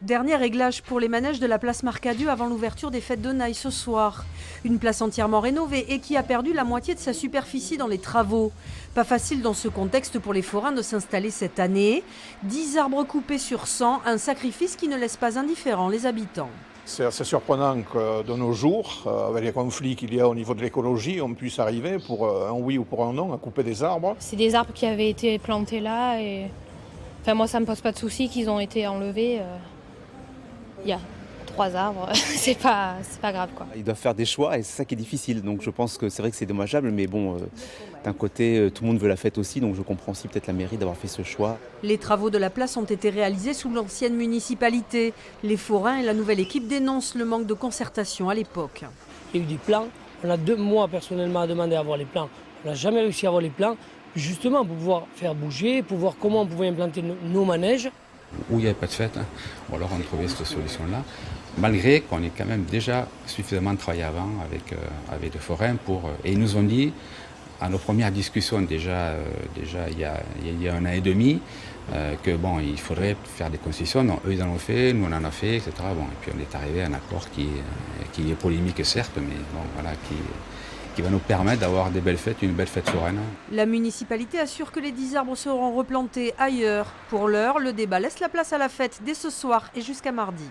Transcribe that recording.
Dernier réglage pour les manèges de la place Marcadieu avant l'ouverture des fêtes de Naï ce soir. Une place entièrement rénovée et qui a perdu la moitié de sa superficie dans les travaux. Pas facile dans ce contexte pour les forains de s'installer cette année. 10 arbres coupés sur 100, un sacrifice qui ne laisse pas indifférents les habitants. C'est assez surprenant que de nos jours, avec les conflits qu'il y a au niveau de l'écologie, on puisse arriver pour un oui ou pour un non à couper des arbres. C'est des arbres qui avaient été plantés là et enfin, moi ça me pose pas de souci qu'ils ont été enlevés. Il y a 3 arbres, c'est pas grave quoi. Ils doivent faire des choix et c'est ça qui est difficile. Donc je pense que c'est vrai que c'est dommageable, mais bon, d'un côté, tout le monde veut la fête aussi, donc je comprends aussi peut-être la mairie d'avoir fait ce choix. Les travaux de la place ont été réalisés sous l'ancienne municipalité. Les forains et la nouvelle équipe dénoncent le manque de concertation à l'époque. Il y a eu des plans, on a 2 mois personnellement à demander à avoir les plans. On n'a jamais réussi à avoir les plans, justement pour pouvoir faire bouger, pour voir comment on pouvait implanter nos manèges. Où il n'y avait pas de fête, ou alors on trouvait cette solution-là, malgré qu'on ait quand même déjà suffisamment travaillé avant avec les forains et ils nous ont dit, à nos premières discussions déjà il y a 1 an et demi, que bon, il faudrait faire des concessions. Non, eux ils en ont fait, nous on en a fait, etc. Bon, et puis on est arrivé à un accord qui est polémique certes, mais bon, voilà, qui va nous permettre d'avoir des belles fêtes, une belle fête foraine. La municipalité assure que les 10 arbres seront replantés ailleurs. Pour l'heure, le débat laisse la place à la fête dès ce soir et jusqu'à mardi.